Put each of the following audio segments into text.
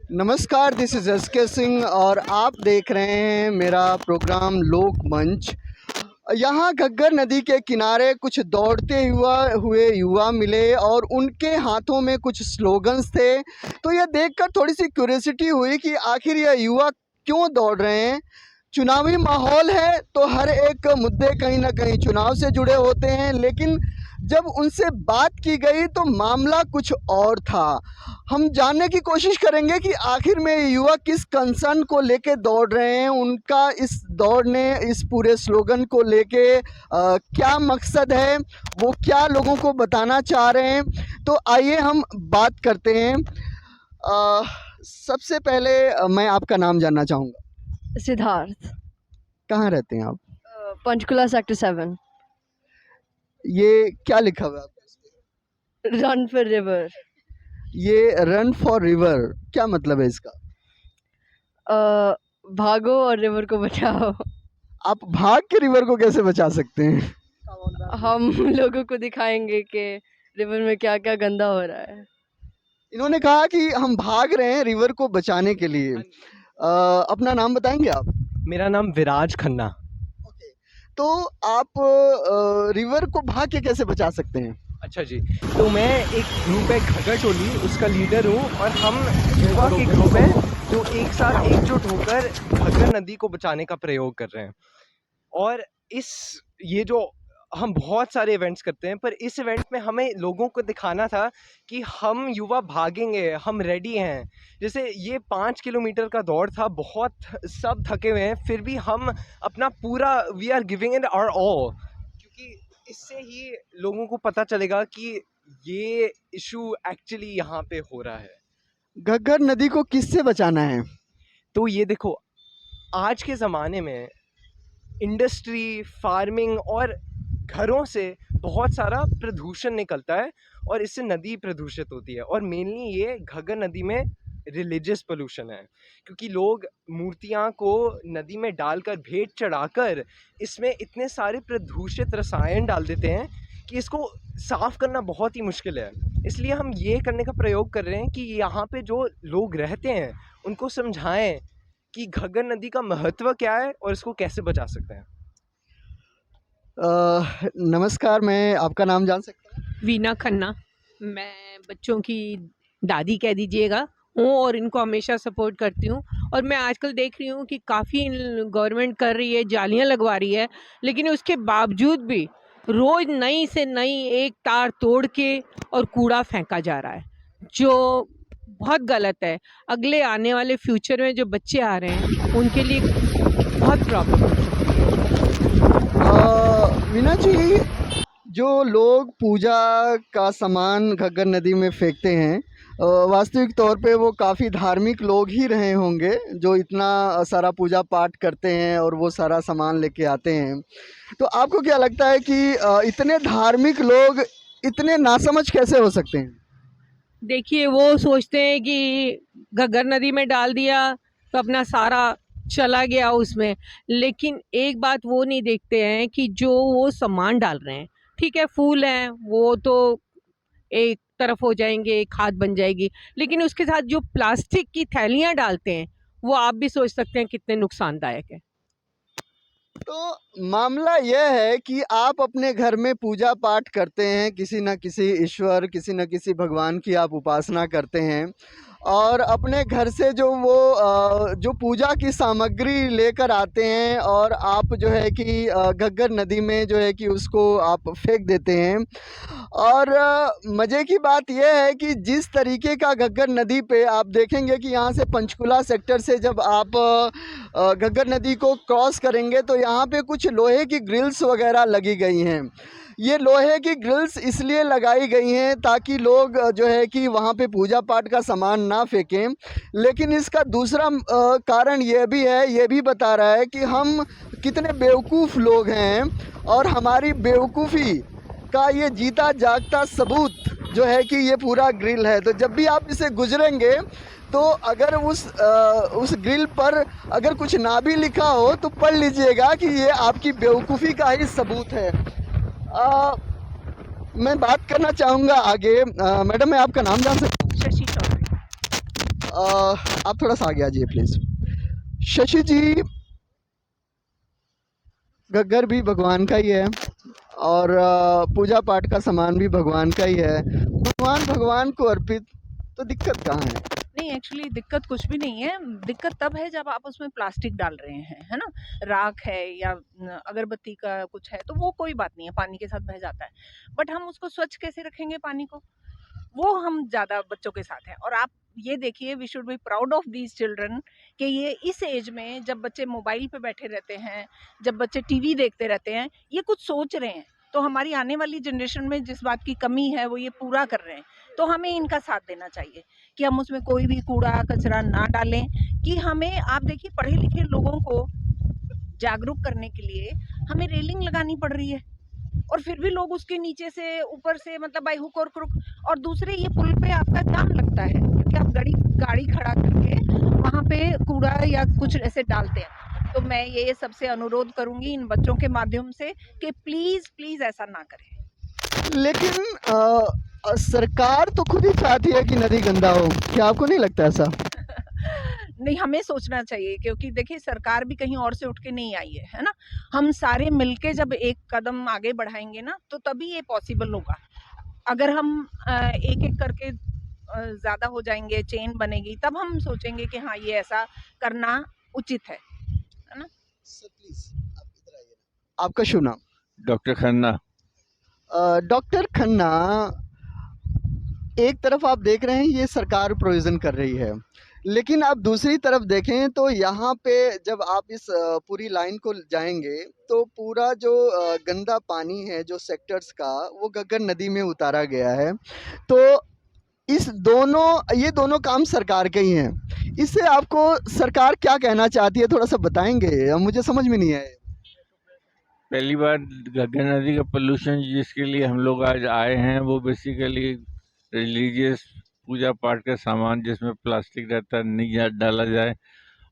नमस्कार, this is SK Singh और आप देख रहे हैं मेरा प्रोग्राम लोक मंच। यहाँ घग्गर नदी के किनारे कुछ दौड़ते हुए युवा मिले और उनके हाथों में कुछ स्लोगन्स थे। तो यह देखकर थोड़ी सी क्यूरियोसिटी हुई कि आखिर यह युवा क्यों दौड़ रहे हैं। चुनावी माहौल है तो हर एक मुद्दे कहीं ना कहीं चुनाव से जुड़े होते हैं, लेकिन जब उनसे बात की गई तो मामला कुछ और था। हम जानने की कोशिश करेंगे कि आखिर में ये युवा किस कंसर्न को लेके दौड़ रहे हैं, उनका इस दौड़ने इस पूरे स्लोगन को लेके क्या मकसद है, वो क्या लोगों को बताना चाह रहे हैं। तो आइए हम बात करते हैं। सबसे पहले मैं आपका नाम जानना चाहूँगा। सिद्धार्थ। कहाँ रहते हैं आप? पंचकुला सेक्टर 7। ये क्या लिखा हुआ है आपका? Run for river. ये रन फॉर रिवर क्या मतलब है इसका? भागो और रिवर को बचाओ। आप भाग के रिवर को कैसे बचा सकते हैं? हम लोगों को दिखाएंगे कि रिवर में क्या क्या गंदा हो रहा है। इन्होंने कहा कि हम भाग रहे हैं रिवर को बचाने के लिए। अपना नाम बताएंगे आप? मेरा नाम विराज खन्ना। तो आप रिवर को भाग के कैसे बचा सकते हैं? अच्छा जी, तो मैं एक ग्रुप है घग्गर टोली, उसका लीडर हूँ और हम युवा के ग्रुप है जो एक साथ एकजुट होकर घग्गर नदी को बचाने का प्रयोग कर रहे हैं। और ये जो हम बहुत सारे इवेंट्स करते हैं, पर इस इवेंट में हमें लोगों को दिखाना था कि हम युवा भागेंगे, हम रेडी हैं। जैसे ये 5 किलोमीटर का दौड़ था, बहुत सब थके हुए हैं, फिर भी हम अपना पूरा we are giving it our all, क्योंकि इससे ही लोगों को पता चलेगा कि ये इशू एक्चुअली यहाँ पे हो रहा है। घग्गर नदी को किससे बचाना है? तो ये देखो, आज के ज़माने में इंडस्ट्री, फार्मिंग और घरों से बहुत सारा प्रदूषण निकलता है और इससे नदी प्रदूषित होती है। और मेनली ये घग्गर नदी में रिलीजियस पोल्यूशन है, क्योंकि लोग मूर्तियाँ को नदी में डालकर भेंट चढ़ाकर इसमें इतने सारे प्रदूषित रसायन डाल देते हैं कि इसको साफ़ करना बहुत ही मुश्किल है। इसलिए हम ये करने का प्रयोग कर रहे हैं कि यहाँ पे जो लोग रहते हैं उनको समझाएं कि घग्गर नदी का महत्व क्या है और इसको कैसे बचा सकते हैं। नमस्कार, मैं आपका नाम जान सकता हूँ? वीना खन्ना। मैं बच्चों की दादी कह दीजिएगा हूँ और इनको हमेशा सपोर्ट करती हूँ। और मैं आजकल देख रही हूँ कि काफ़ी गवर्नमेंट कर रही है, जालियाँ लगवा रही है, लेकिन उसके बावजूद भी रोज़ नई से नई एक तार तोड़ के और कूड़ा फेंका जा रहा है, जो बहुत गलत है। अगले आने वाले फ्यूचर में जो बच्चे आ रहे हैं उनके लिए बहुत प्रॉब्लम हो सकती है। वीना जी, जो लोग पूजा का सामान घग्गर नदी में फेंकते हैं, वास्तविक तौर पे वो काफ़ी धार्मिक लोग ही रहे होंगे जो इतना सारा पूजा पाठ करते हैं और वो सारा सामान लेके आते हैं। तो आपको क्या लगता है कि इतने धार्मिक लोग इतने नासमझ कैसे हो सकते हैं? देखिए, वो सोचते हैं कि घग्गर नदी में डाल दिया तो अपना सारा चला गया उसमें, लेकिन एक बात वो नहीं देखते हैं कि जो वो सामान डाल रहे हैं, ठीक है, फूल हैं वो तो एक तरफ हो जाएंगे, खाद बन जाएगी, लेकिन उसके साथ जो प्लास्टिक की थैलियाँ डालते हैं वो आप भी सोच सकते हैं कितने नुकसानदायक है। तो मामला यह है कि आप अपने घर में पूजा पाठ करते हैं, किसी न किसी ईश्वर, किसी न किसी भगवान की आप उपासना करते हैं और अपने घर से जो पूजा की सामग्री लेकर आते हैं और आप जो है कि घग्गर नदी में जो है कि उसको आप फेंक देते हैं। और मज़े की बात यह है कि जिस तरीके का घग्गर नदी पे आप देखेंगे कि यहाँ से पंचकुला सेक्टर से जब आप घग्गर नदी को क्रॉस करेंगे तो यहाँ पे कुछ लोहे की ग्रिल्स वगैरह लगी गई हैं। ये लोहे की ग्रिल्स इसलिए लगाई गई हैं ताकि लोग जो है कि वहाँ पे पूजा पाठ का सामान ना फेंकें। लेकिन इसका दूसरा कारण ये भी है, ये भी बता रहा है कि हम कितने बेवकूफ़ लोग हैं और हमारी बेवकूफ़ी का ये जीता जागता सबूत जो है कि ये पूरा ग्रिल है। तो जब भी आप इसे गुजरेंगे तो अगर उस ग्रिल पर अगर कुछ ना भी लिखा हो तो पढ़ लीजिएगा कि ये आपकी बेवकूफ़ी का ही सबूत है। मैं बात करना चाहूँगा आगे। मैडम, मैं आपका नाम जान सकता हूँ? शशि चौधरी। आप थोड़ा सा आगे आ जाइए प्लीज़। शशि जी, घग्गर भी भगवान का ही है और पूजा पाठ का सामान भी भगवान का ही है। भगवान को अर्पित, तो दिक्कत कहाँ है? नहीं, एक्चुअली दिक्कत कुछ भी नहीं है। दिक्कत तब है जब आप उसमें प्लास्टिक डाल रहे हैं, है ना? राख है या अगरबत्ती का कुछ है तो वो कोई बात नहीं है, पानी के साथ बह जाता है। बट हम उसको स्वच्छ कैसे रखेंगे पानी को? वो हम ज़्यादा बच्चों के साथ हैं। और आप ये देखिए, we should be proud of these children कि ये इस एज में जब बच्चे मोबाइल पे बैठे रहते हैं, जब बच्चे टीवी देखते रहते हैं, ये कुछ सोच रहे हैं। तो हमारी आने वाली जनरेशन में जिस बात की कमी है वो ये पूरा कर रहे हैं। तो हमें इनका साथ देना चाहिए कि हम उसमें कोई भी कूड़ा कचरा ना डालें। कि हमें, आप देखिए, पढ़े लिखे लोगों को जागरूक करने के लिए हमें रेलिंग लगानी पड़ रही है और फिर भी लोग उसके नीचे से, ऊपर से, मतलब बाई हुक और क्रुक। और दूसरे, ये पुल पे आपका जाम लगता है क्योंकि आप गाड़ी खड़ा करके वहाँ पे कूड़ा या कुछ ऐसे डालते हैं। तो मैं ये सबसे अनुरोध करूंगी इन बच्चों के माध्यम से कि प्लीज प्लीज ऐसा ना करें। लेकिन सरकार तो खुद ही चाहती है कि नदी गंदा हो, क्या आपको नहीं लगता ऐसा? नहीं, हमें सोचना चाहिए क्योंकि देखिए, सरकार भी कहीं और से उठ के नहीं आई है ना? हम सारे मिलके जब एक कदम आगे बढ़ाएंगे ना तो तभी ये पॉसिबल होगा। अगर हम एक एक करके ज्यादा हो जाएंगे, चेन बनेगी, तब हम सोचेंगे कि हाँ, ये ऐसा करना उचित है ना? सर प्लीज आप इधर आइए। आपका शुभ नाम? डॉक्टर खन्ना। डॉक्टर खन्ना, एक तरफ आप देख रहे हैं ये सरकार प्रोविज़न कर रही है, लेकिन आप दूसरी तरफ देखें तो यहाँ पे जब आप इस पूरी लाइन को जाएँगे तो पूरा जो गंदा पानी है जो सेक्टर्स का, वो घग्गर नदी में उतारा गया है। तो ये दोनों काम सरकार के ही हैं। इससे आपको सरकार क्या कहना चाहती है, थोड़ा सा बताएंगे? मुझे समझ में नहीं आया। पहली बार घग्गर नदी का पोल्यूशन जिसके लिए हम लोग आज आए हैं वो बेसिकली रिलीजियस पूजा पाठ का सामान जिसमें प्लास्टिक रहता है नहीं डाला जाए,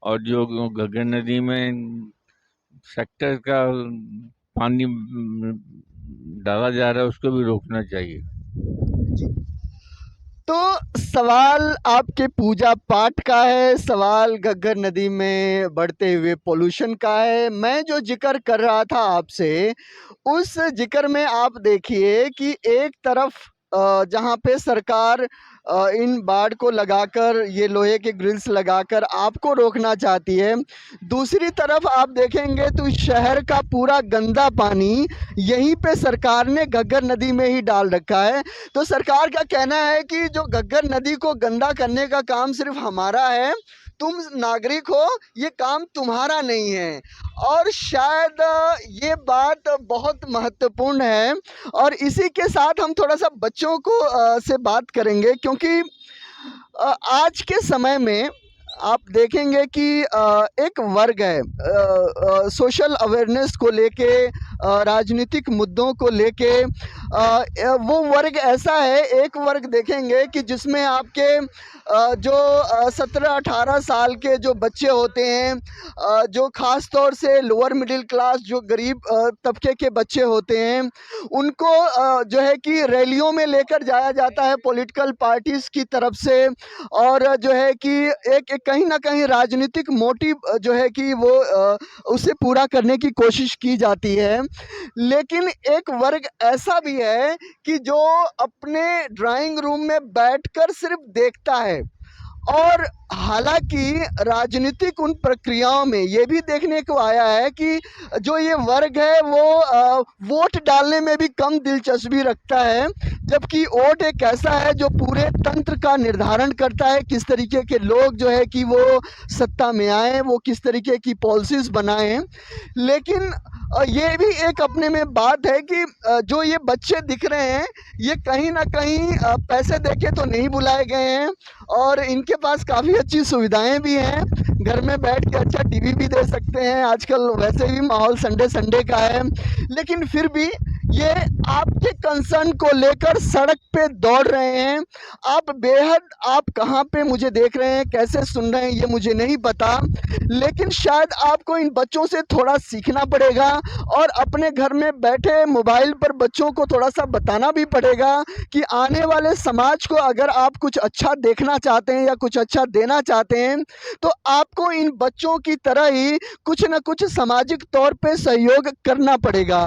और जो घग्गर नदी में सेक्टर का पानी डाला जा रहा है उसको भी रोकना चाहिए। तो सवाल आपके पूजा पाठ का है, सवाल घग्गर नदी में बढ़ते हुए पोल्यूशन का है। मैं जो जिक्र कर रहा था आपसे, उस जिक्र में आप देखिए कि एक तरफ जहाँ पे सरकार इन बाड़ को लगाकर, ये लोहे के ग्रिल्स लगाकर आपको रोकना चाहती है, दूसरी तरफ आप देखेंगे तो शहर का पूरा गंदा पानी यहीं पे सरकार ने घग्गर नदी में ही डाल रखा है। तो सरकार का कहना है कि जो घग्गर नदी को गंदा करने का काम सिर्फ हमारा है, तुम नागरिक हो, ये काम तुम्हारा नहीं है। और शायद ये बात बहुत महत्वपूर्ण है। और इसी के साथ हम थोड़ा सा बच्चों को से बात करेंगे, क्योंकि आज के समय में आप देखेंगे कि एक वर्ग है सोशल अवेयरनेस को लेके, राजनीतिक मुद्दों को लेके, वो वर्ग ऐसा है, एक वर्ग देखेंगे कि जिसमें आपके जो 17-18 साल के जो बच्चे होते हैं, जो ख़ास तौर से लोअर मिडिल क्लास, जो गरीब तबके के बच्चे होते हैं, उनको जो है कि रैलियों में लेकर जाया जाता है पॉलिटिकल पार्टीज़ की तरफ से, और जो है कि एक कहीं ना कहीं राजनीतिक मोटिव जो है कि वो उसे पूरा करने की कोशिश की जाती है। लेकिन एक वर्ग ऐसा भी है कि जो अपने ड्राइंग रूम में बैठकर सिर्फ देखता है, और हालांकि राजनीतिक उन प्रक्रियाओं में ये भी देखने को आया है कि जो ये वर्ग है वो वोट डालने में भी कम दिलचस्पी रखता है, जबकि वोट एक ऐसा है जो पूरे तंत्र का निर्धारण करता है, किस तरीके के लोग जो है कि वो सत्ता में आए, वो किस तरीके की पॉलिसीज़ बनाएं। लेकिन ये भी एक अपने में बात है कि जो ये बच्चे दिख रहे हैं, ये कहीं ना कहीं पैसे देके तो नहीं बुलाए गए हैं, और इनके पास काफ़ी अच्छी सुविधाएं भी हैं, घर में बैठ के अच्छा टीवी भी दे सकते हैं, आजकल वैसे भी माहौल संडे का है। लेकिन फिर भी ये आपके कंसर्न को लेकर सड़क पे दौड़ रहे हैं। आप बेहद आप कहाँ पे मुझे देख रहे हैं, कैसे सुन रहे हैं ये मुझे नहीं पता, लेकिन शायद आपको इन बच्चों से थोड़ा सीखना पड़ेगा और अपने घर में बैठे मोबाइल पर बच्चों को थोड़ा सा बताना भी पड़ेगा कि आने वाले समाज को अगर आप कुछ अच्छा देखना चाहते हैं या कुछ अच्छा देना चाहते हैं तो आपको इन बच्चों की तरह ही कुछ ना कुछ सामाजिक तौर पे सहयोग करना पड़ेगा।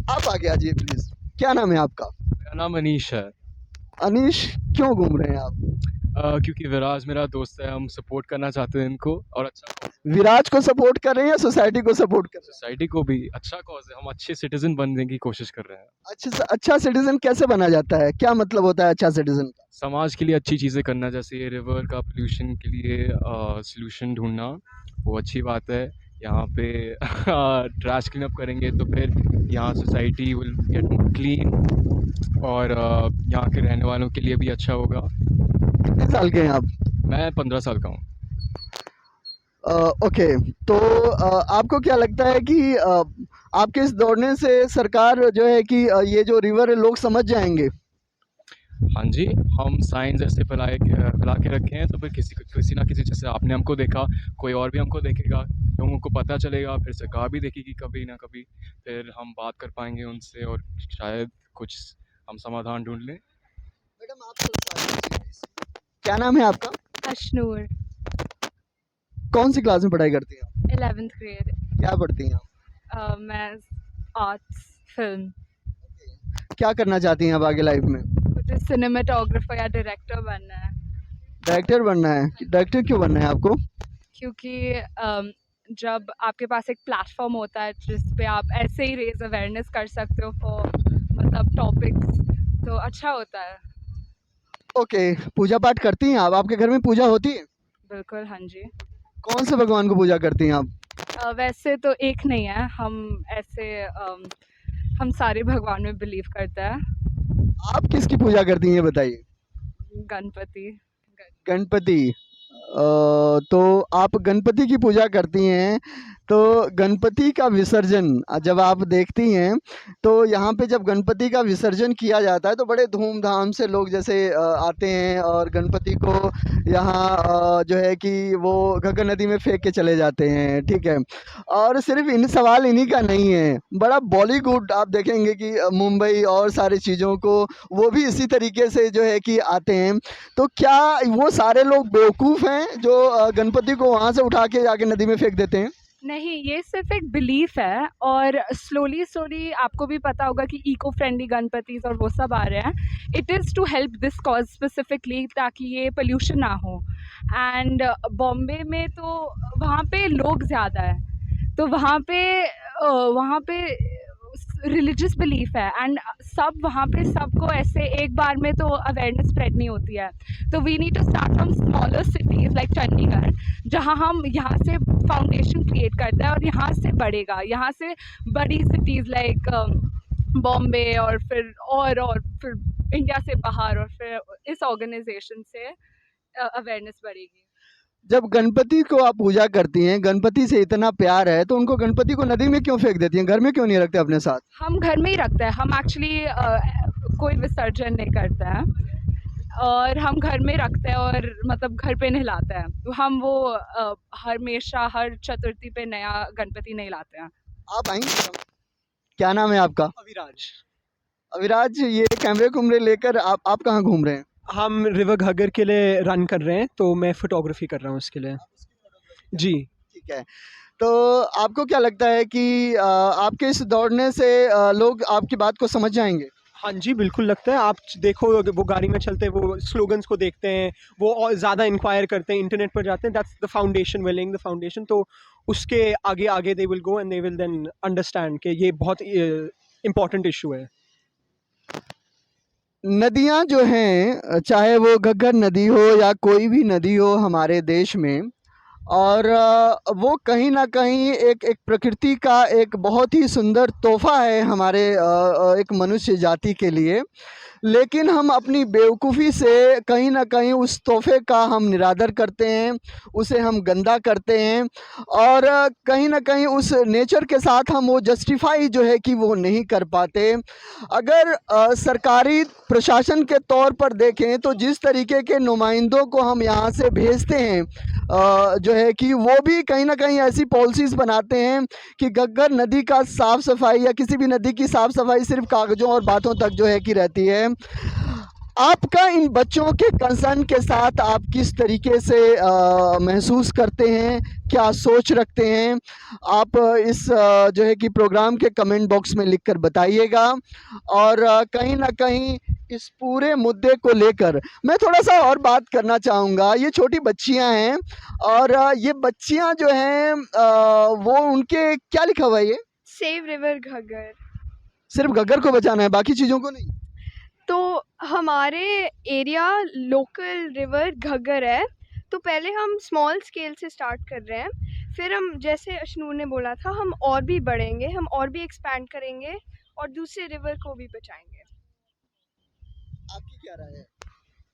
आप आगे आ जाइए प्लीज। क्या नाम है आपका? मेरा नाम अनीश है। अनीश, क्यों घूम रहे हैं आप? क्योंकि विराज मेरा दोस्त है, हम सपोर्ट करना चाहते हैं इनको और अच्छा विराज को सपोर्ट कर रहे हैं या सोसाइटी को सपोर्ट कर रहे हैं? सोसाइटी को भी अच्छा कॉज है, हम अच्छे सिटीजन बनने की कोशिश कर रहे हैं। अच्छा सिटीजन कैसे बना जाता है, क्या मतलब होता है अच्छा सिटीजन का? समाज के लिए अच्छी चीज़ें करना, जैसे रिवर का पोल्यूशन के लिए सॉल्यूशन ढूंढना, वो अच्छी बात है। यहाँ पे ट्रैश क्लीन अप करेंगे तो फिर यहाँ society will get more clean और यहाँ के रहने वालों के लिए भी अच्छा होगा। कितने साल के हैं आप? मैं 15 साल का हूँ। ओके, तो आपको क्या लगता है कि आपके इस दौड़ने से सरकार जो है कि ये जो रिवर है लोग समझ जाएंगे? हाँ जी, हम साइंस ऐसे फैला के रखे हैं तो फिर किसी ना किसी, जैसे आपने हमको देखा, कोई और भी हमको देखेगा, लोगों को पता चलेगा, फिर सरकार भी देखेगी कभी ना कभी, फिर हम बात कर पाएंगे उनसे और शायद कुछ हम समाधान ढूंढ लें। मैडम आप क्या नाम है आपका? अशनूर, कौन सी क्लास में पढ़ाई करती हैं आप? 11th grade. क्या पढ़ती हैं आप? मैं आर्ट्स फिल्म, क्या करना चाहती हैं आप आगे लाइफ में? मुझे सिनेमेटोग्राफर या डायरेक्टर बनना है। डायरेक्टर बनना है? डायरेक्टर क्यों बनना है आपको? क्योंकि जब आपके पास एक प्लेटफॉर्म होता है जिस पे आप ऐसे ही रेज अवेयरनेस कर सकते हो फॉर मतलब टॉपिक्स, तो अच्छा होता है। ओके, पूजा पाठ करती हैं आप? आपके घर में पूजा होती है? बिल्कुल, हाँ जी। कौन से भगवान को पूजा करती हैं आप? वैसे तो एक नहीं है, हम ऐसे हम सारे भगवान में बिलीव करते हैं। आप किसकी पूजा करती हैं ये बताइए? गणपति। गणपति। तो आप गणपति की पूजा करती हैं, तो गणपति का विसर्जन जब आप देखती हैं तो यहाँ पे जब गणपति का विसर्जन किया जाता है तो बड़े धूमधाम से लोग जैसे आते हैं और गणपति को यहाँ जो है कि वो गंगा नदी में फेंक के चले जाते हैं, ठीक है। और सिर्फ सवाल इन्हीं का नहीं है, बड़ा बॉलीवुड आप देखेंगे कि मुंबई और सारी चीज़ों को वो भी इसी तरीके से जो है कि आते हैं। तो क्या वो सारे लोग बेवकूफ़ हैं जो गणपति को वहाँ से उठा के जाके नदी में फेंक देते हैं? नहीं, ये सिर्फ एक बिलीफ है और स्लोली आपको भी पता होगा कि इको फ्रेंडली गणपतिस और वो सब आ रहे हैं। It is to help this cause specifically, ताकि ये पोल्यूशन ना हो। एंड बॉम्बे में तो वहाँ पे लोग ज़्यादा है, तो वहाँ पे रिलीजियस बिलीफ है एंड सब वहाँ पे सबको ऐसे एक बार में तो अवेयरनेस स्प्रेड नहीं होती है। तो we need to start from smaller cities like Chandigarh, जहाँ हम यहाँ से फाउंडेशन क्रिएट करते हैं और यहाँ से बढ़ेगा, यहाँ से बड़ी सिटीज़ लाइक बॉम्बे और फिर इंडिया से बाहर और फिर इस ऑर्गेनाइजेशन से अवेयरनेस बढ़ेगी। जब गणपति को आप पूजा करती हैं, गणपति से इतना प्यार है, तो उनको गणपति को नदी में क्यों फेंक देती हैं? घर में क्यों नहीं रखते अपने साथ? हम घर में ही रखते हैं, हम एक्चुअली कोई विसर्जन नहीं करते हैं और हम घर में रखते हैं और मतलब घर पे नहलाते हैं। तो हम वो हमेशा हर चतुर्थी पे नया गणपति नहीं लाते हैं। आप आएंगे? क्या नाम है आपका? अविराज। अविराज, ये कैमरे लेकर आप कहाँ घूम रहे हैं? हम रिवर घग्गर के लिए रन कर रहे हैं, तो मैं फोटोग्राफी कर रहा हूँ उसके लिए। जी ठीक है, तो आपको क्या लगता है कि आपके इस दौड़ने से लोग आपकी बात को समझ जाएंगे? हाँ जी, बिल्कुल लगता है। आप देखो, वो गाड़ी में चलते हैं, वो स्लोगन्स को देखते हैं, वो और ज़्यादा इंक्वायर करते हैं, इंटरनेट पर जाते हैं। That's the foundation, welling the foundation. तो उसके आगे they will go and they will then understand कि ये बहुत इम्पॉर्टेंट इशू है। नदियाँ जो हैं, चाहे वो घग्गर नदी हो या कोई भी नदी हो हमारे देश में, और वो कहीं ना कहीं एक प्रकृति का एक बहुत ही सुंदर तोहफा है हमारे एक मनुष्य जाति के लिए, लेकिन हम अपनी बेवकूफ़ी से कहीं न कहीं उस तोहफ़े का हम निरादर करते हैं, उसे हम गंदा करते हैं और कहीं न कहीं उस नेचर के साथ हम वो जस्टिफ़ाई जो है कि वो नहीं कर पाते। अगर सरकारी प्रशासन के तौर पर देखें तो जिस तरीके के नुमाइंदों को हम यहाँ से भेजते हैं जो है कि वो भी कहीं न कहीं ऐसी पॉलिसीज़ बनाते हैं कि घग्गर नदी का साफ़-सफ़ाई या किसी भी नदी की साफ़-सफ़ाई सिर्फ़ कागज़ों और बातों तक जो है कि रहती है। आपका इन बच्चों के कंसर्न के साथ आप किस तरीके से महसूस करते हैं? क्या सोच रखते हैं? आप इस जो है कि प्रोग्राम के कमेंट बॉक्स में लिखकर बताइएगा और कहीं न कहीं इस पूरे मुद्दे को लेकर मैं थोड़ा-सा और बात करना चाहूँगा। ये छोटी बच्चियाँ हैं और ये बच्चियाँ जो हैं वो उनके क्या लिखा हुआ है ये? Save river Ghaggar. सिर्फ़ घग्गर को बचाना है, बाकी चीज़ों को नहीं? तो हमारे एरिया लोकल रिवर घग्गर है, तो पहले हम स्मॉल स्केल से स्टार्ट कर रहे हैं, फिर हम जैसे अशनूर ने बोला था हम और भी बढ़ेंगे, हम और भी एक्सपैंड करेंगे और दूसरे रिवर को भी बचाएंगे। आपकी क्या राय है?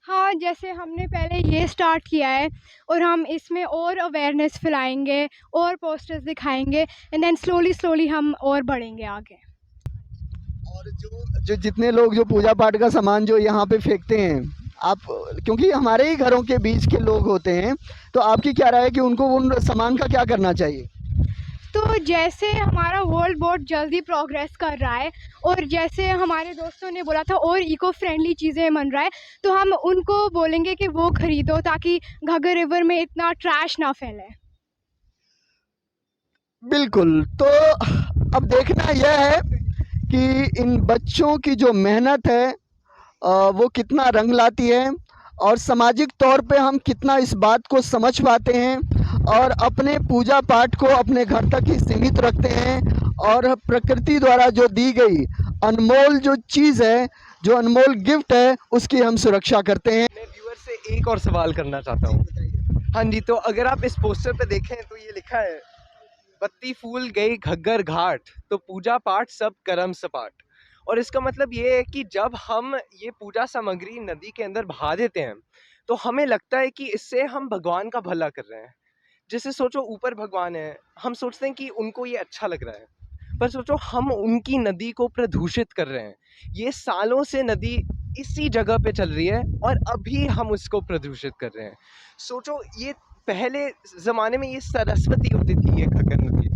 हाँ, जैसे हमने पहले ये स्टार्ट किया है और हम इसमें और अवेयरनेस फैलाएंगे और पोस्टर्स दिखाएंगे एंड देन स्लोली हम और बढ़ेंगे आगे। और जो जितने लोग जो पूजा पाठ का सामान जो यहाँ पे फेंकते हैं, आप क्योंकि हमारे ही घरों के बीच के लोग होते हैं, तो आपकी क्या राय है कि उनको उन सामान का क्या करना चाहिए? तो जैसे हमारा वर्ल्ड बहुत जल्दी प्रोग्रेस कर रहा है और जैसे हमारे दोस्तों ने बोला था और इको फ्रेंडली चीज़ें बन रहा है, तो हम उनको बोलेंगे कि वो ख़रीदो ताकि घग्गर रिवर में इतना ट्रैश ना फैले। बिल्कुल, तो अब देखना यह है कि इन बच्चों की जो मेहनत है वो कितना रंग लाती है और सामाजिक तौर पे हम कितना इस बात को समझ पाते हैं और अपने पूजा पाठ को अपने घर तक ही सीमित रखते हैं और प्रकृति द्वारा जो दी गई अनमोल जो चीज़ है, जो अनमोल गिफ्ट है, उसकी हम सुरक्षा करते हैं। मैं व्यूअर से एक और सवाल करना चाहता हूँ। हाँ जी, तो अगर आप इस पोस्टर पे देखें तो ये लिखा है, बत्ती फूल गई घग्गर घाट, तो पूजा पाठ सब करम सपाट। और इसका मतलब ये है कि जब हम ये पूजा सामग्री नदी के अंदर बहा देते हैं, तो हमें लगता है कि इससे हम भगवान का भला कर रहे हैं। जैसे सोचो ऊपर भगवान है, हम सोचते हैं कि उनको ये अच्छा लग रहा है, पर सोचो हम उनकी नदी को प्रदूषित कर रहे हैं। ये सालों से नदी इसी जगह पे चल रही है और अभी हम उसको प्रदूषित कर रहे हैं। सोचो ये पहले ज़माने में ये सरस्वती होती थी ये घग्गर नदी,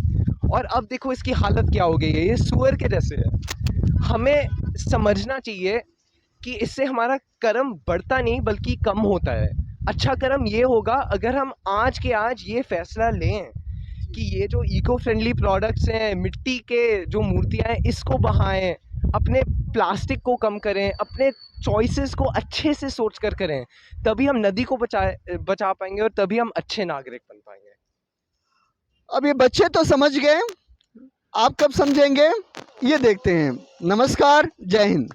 और अब देखो इसकी हालत क्या हो गई है, ये सूअर के जैसे है। हमें समझना चाहिए कि इससे हमारा कर्म बढ़ता नहीं बल्कि कम होता है। अच्छा कर्म ये होगा अगर हम आज के आज ये फैसला लें कि ये जो इको फ्रेंडली प्रोडक्ट्स हैं, मिट्टी के जो मूर्तियाँ हैं, इसको बहाएं, अपने प्लास्टिक को कम करें, अपने चॉइसेस को अच्छे से सोच कर करें, तभी हम नदी को बचा पाएंगे और तभी हम अच्छे नागरिक बन पाएंगे। अब ये बच्चे तो समझ गए, आप कब समझेंगे ये देखते हैं। नमस्कार, जय हिंद।